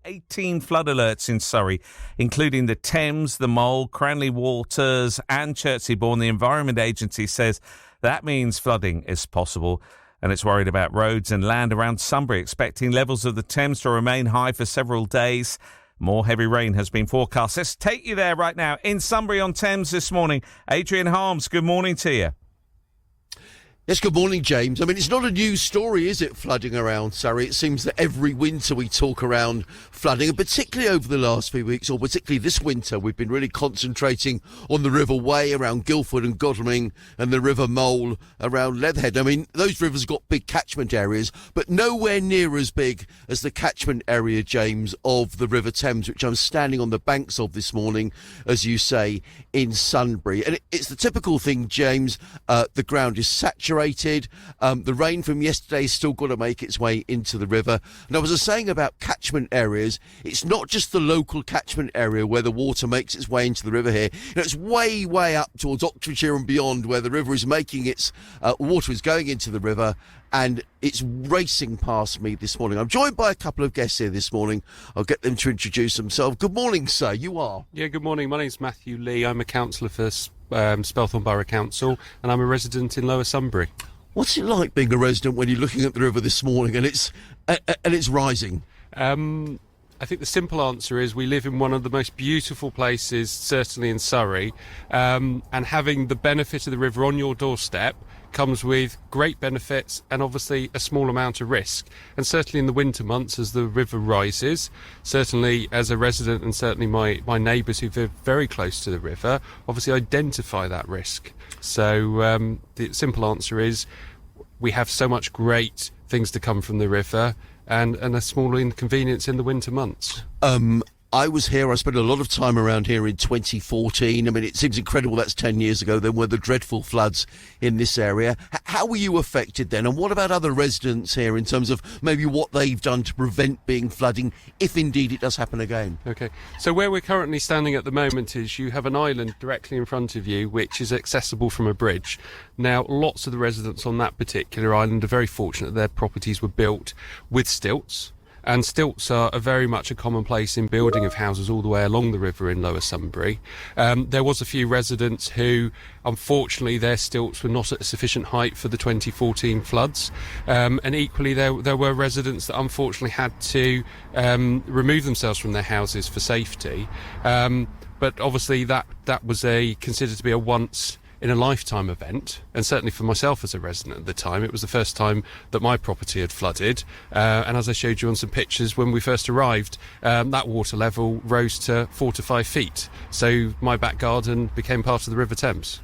18 flood alerts in Surrey, including the Thames, the Mole, Cranley Waters and Chertsey Bourne. The Environment Agency says that means flooding is possible, and it's worried about roads and land around Sunbury, expecting levels of the Thames to remain high for several days. More heavy rain has been forecast. Let's take you there right now in Sunbury on Thames this morning. Adrian Harms, good morning to you. Yes, good morning, James. I mean, it's not a new story, is it, flooding around Surrey? It seems that every winter we talk around flooding, and particularly over the last few weeks, or particularly this winter, we've been really concentrating on the River Wey around Guildford and Godalming and the River Mole around Leatherhead. I mean, those rivers have got big catchment areas, but nowhere near as big as the catchment area, James, of the River Thames, which I'm standing on the banks of this morning, as you say, in Sunbury. And it's the typical thing, James, the ground is saturated. The rain from yesterday's still got to make its way into the river. And I was saying about catchment areas, it's not just the local catchment area where the water makes its way into the river here. You know, it's way, way up towards Oxfordshire and beyond where the river is making its water is going into the river, and it's racing past me this morning. I'm joined by a couple of guests here this morning. I'll get them to introduce themselves. Good morning, sir. You are? Yeah, good morning. My name's Matthew Lee. I'm a councillor for Spelthorne Borough Council, and I'm a resident in Lower Sunbury. What's it like being a resident when you're looking at the river this morning and it's rising? I think the simple answer is we live in one of the most beautiful places, certainly in Surrey, and having the benefit of the river on your doorstep comes with great benefits and obviously a small amount of risk. And certainly in the winter months as the river rises, certainly as a resident and certainly my neighbours who live very close to the river obviously identify that risk. So the simple answer is we have so much great things to come from the river and a small inconvenience in the winter months. I was here, I spent a lot of time around here in 2014. I mean, it seems incredible that's 10 years ago. There were the dreadful floods in this area. How were you affected then? And what about other residents here in terms of maybe what they've done to prevent being flooding, if indeed it does happen again? Okay, so where we're currently standing at the moment is you have an island directly in front of you, which is accessible from a bridge. Now, lots of the residents on that particular island are very fortunate their properties were built with stilts. And stilts are very much a commonplace in building of houses all the way along the river in Lower Sunbury. There was a few residents who, unfortunately, their stilts were not at a sufficient height for the 2014 floods. And equally, there were residents that unfortunately had to remove themselves from their houses for safety. But obviously, that was considered to be a once in a lifetime event, and certainly for myself as a resident at the time, it was the first time that my property had flooded. And as I showed you on some pictures when we first arrived, that water level rose to 4 to 5 feet. So my back garden became part of the River Thames.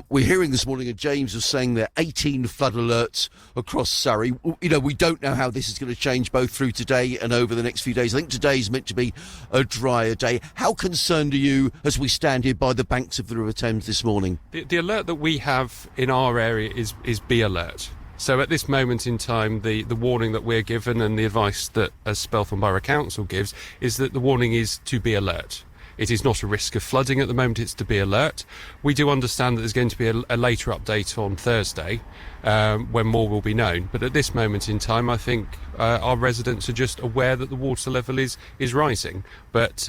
We're hearing this morning, and James was saying there are 18 flood alerts across Surrey. You know, we don't know how this is going to change both through today and over the next few days. I think today is meant to be a drier day. How concerned are you as we stand here by the banks of the River Thames this morning? The alert that we have in our area is B alert. So at this moment in time, the warning that we're given and the advice that as Spelthorne Borough Council gives is that the warning is to be alert. It is not a risk of flooding at the moment, it's to be alert. We do understand that there's going to be a later update on Thursday when more will be known. But at this moment in time, I think our residents are just aware that the water level is rising. But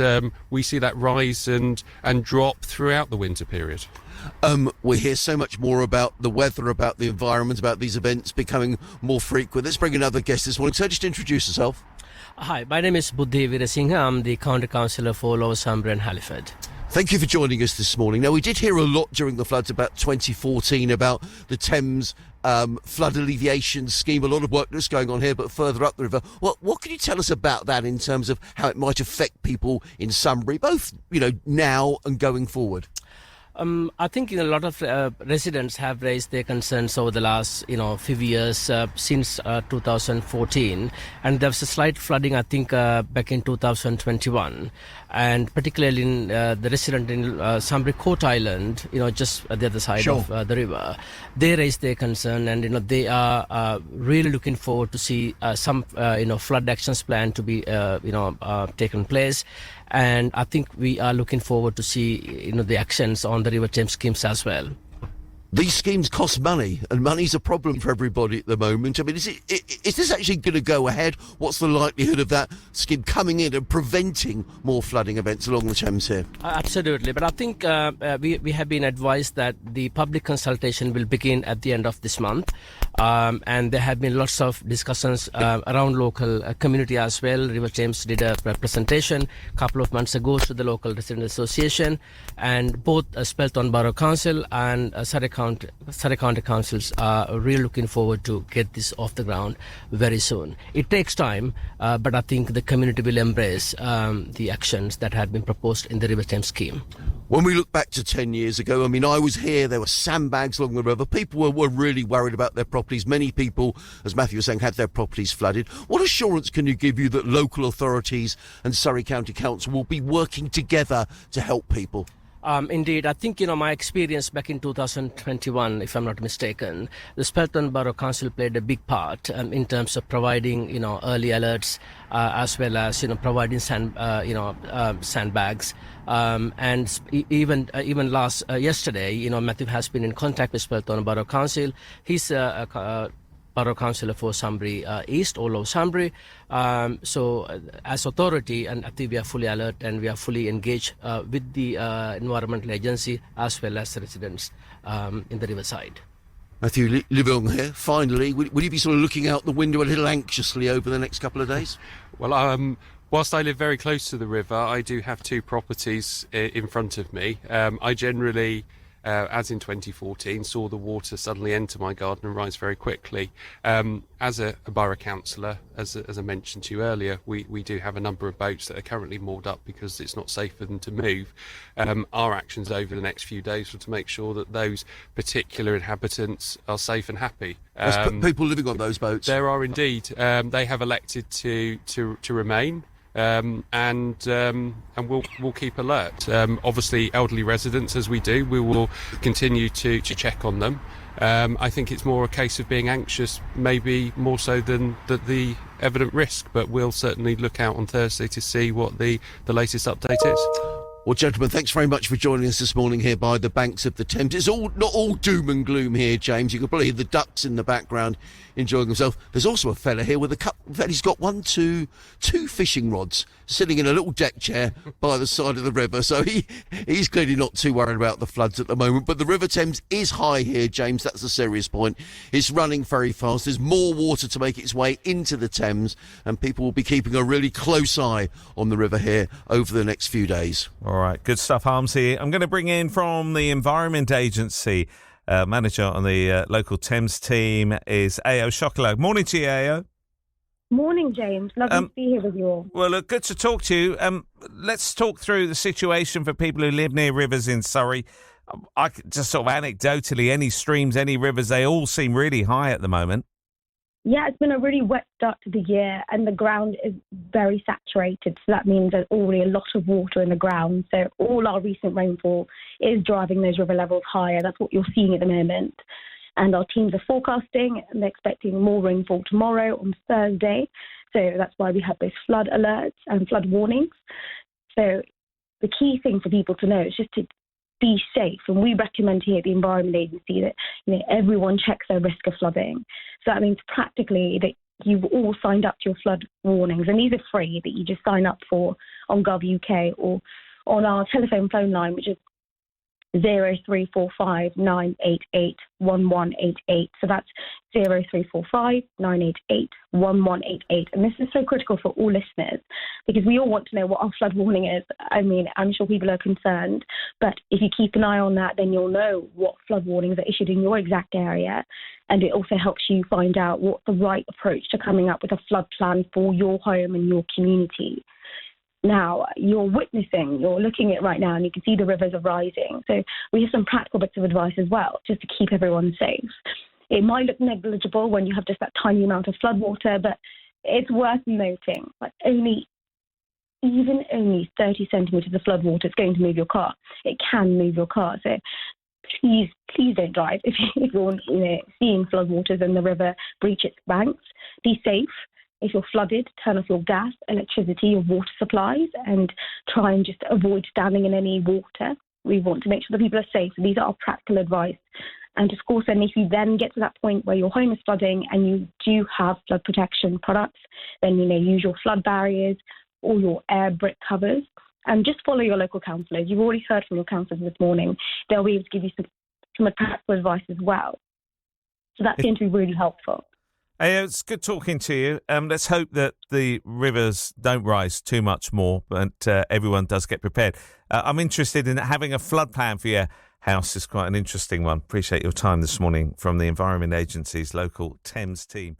we see that rise and drop throughout the winter period. We hear so much more about the weather, about the environment, about these events becoming more frequent. Let's bring another guest this morning. So just introduce yourself. Hi, my name is Buddhi Weerasinghe. I'm the County Councillor for Lower Sunbury and Halliford. Thank you for joining us this morning. Now, we did hear a lot during the floods about 2014, about the Thames flood alleviation scheme. A lot of work that's going on here, but further up the river. Well, what can you tell us about that in terms of how it might affect people in Sunbury, both, you know, now and going forward? I think a lot of residents have raised their concerns over the last, few years since 2014, and there was a slight flooding, I think, back in 2021, and particularly in the resident in Sunbury Court Island, just at the other side of the river, they raised their concern, and they are really looking forward to see some flood actions plan to be taken place. And I think we are looking forward to see the actions on the River Thames schemes as well. These schemes cost money, and money's a problem for everybody at the moment. I mean, is this actually going to go ahead? What's the likelihood of that scheme coming in and preventing more flooding events along the Thames here? Absolutely, but I think we have been advised that the public consultation will begin at the end of this month, and there have been lots of discussions around local community as well. River Thames did a presentation a couple of months ago to the local resident association, and both Spelthorne Borough Council and Surrey County Councils are really looking forward to get this off the ground very soon. It takes time, but I think the community will embrace the actions that had been proposed in the River Thames scheme. When we look back to 10 years ago, I mean, I was here, there were sandbags along the river. People were really worried about their properties. Many people, as Matthew was saying, had their properties flooded. What assurance can you give you that local authorities and Surrey County Council will be working together to help people? Indeed, I think, my experience back in 2021, if I'm not mistaken, the Spelthorne Borough Council played a big part in terms of providing, early alerts, as well as, providing sandbags. And even yesterday, Matthew has been in contact with Spelthorne Borough Council. He's Borough Councillor for Sunbury East, all of Sunbury. So as authority, and I think we are fully alert and we are fully engaged with the environmental agency as well as the residents in the riverside. Matthew, living on here, finally, will you be sort of looking out the window a little anxiously over the next couple of days? Well, whilst I live very close to the river, I do have two properties in front of me. I generally, as in 2014, saw the water suddenly enter my garden and rise very quickly. As a borough councillor, as I mentioned to you earlier, we do have a number of boats that are currently moored up because it's not safe for them to move. Our actions over the next few days are to make sure that those particular inhabitants are safe and happy. There's people living on those boats? There are indeed. They have elected to remain. And we'll keep alert. Obviously, elderly residents, as we do, we will continue to check on them. I think it's more a case of being anxious, maybe more so than the evident risk, but we'll certainly look out on Thursday to see what the latest update is. Well, gentlemen, thanks very much for joining us this morning here by the banks of the Thames. It's not all doom and gloom here, James. You can probably hear the ducks in the background enjoying themselves. There's also a fella here with a cup. In fact, he's got two fishing rods sitting in a little deck chair by the side of the river. So he's clearly not too worried about the floods at the moment. But the River Thames is high here, James. That's a serious point. It's running very fast. There's more water to make its way into the Thames, and people will be keeping a really close eye on the river here over the next few days. All right, good stuff, Harms here. I'm going to bring in from the Environment Agency, manager on the local Thames team is A.O. Cllr. Morning to you, A.O. Morning, James. Lovely to be here with you all. Well, good to talk to you. Let's talk through the situation for people who live near rivers in Surrey. I just sort of anecdotally, any streams, any rivers, they all seem really high at the moment. Yeah, it's been a really wet start to the year and the ground is very saturated. So that means there's already a lot of water in the ground. So all our recent rainfall is driving those river levels higher. That's what you're seeing at the moment. And our teams are forecasting and they're expecting more rainfall tomorrow on Thursday. So that's why we have those flood alerts and flood warnings. So the key thing for people to know is just to be safe. And we recommend here at the Environment Agency that everyone checks their risk of flooding. So that means practically that you've all signed up to your flood warnings. And these are free that you just sign up for on Gov.uk or on our telephone phone line, which is 0345 988 1188. So that's 0345 988 1188. And this is so critical for all listeners because we all want to know what our flood warning is. I mean, I'm sure people are concerned, but if you keep an eye on that, then you'll know what flood warnings are issued in your exact area. And it also helps you find out what's the right approach to coming up with a flood plan for your home and your community. Now, you're looking at it right now and you can see the rivers are rising. So we have some practical bits of advice as well, just to keep everyone safe. It might look negligible when you have just that tiny amount of flood water, but it's worth noting that only 30 centimetres of flood water is going to move your car. It can move your car. So please don't drive if you're seeing flood waters and the river breach its banks. Be safe. If you're flooded, turn off your gas, electricity, your water supplies, and try and just avoid standing in any water. We want to make sure that people are safe. So these are our practical advice And of course, then if you then get to that point where your home is flooding and you do have flood protection products, then use your flood barriers or your air brick covers, and just follow your local councillors. You've already heard from your councillors this morning. They'll be able to give you some practical advice as well. So that's going to be really helpful. Hey, it's good talking to you. Let's hope that the rivers don't rise too much more, but everyone does get prepared. I'm interested in having a flood plan for your house. Is quite an interesting one. Appreciate your time this morning from the Environment Agency's local Thames team.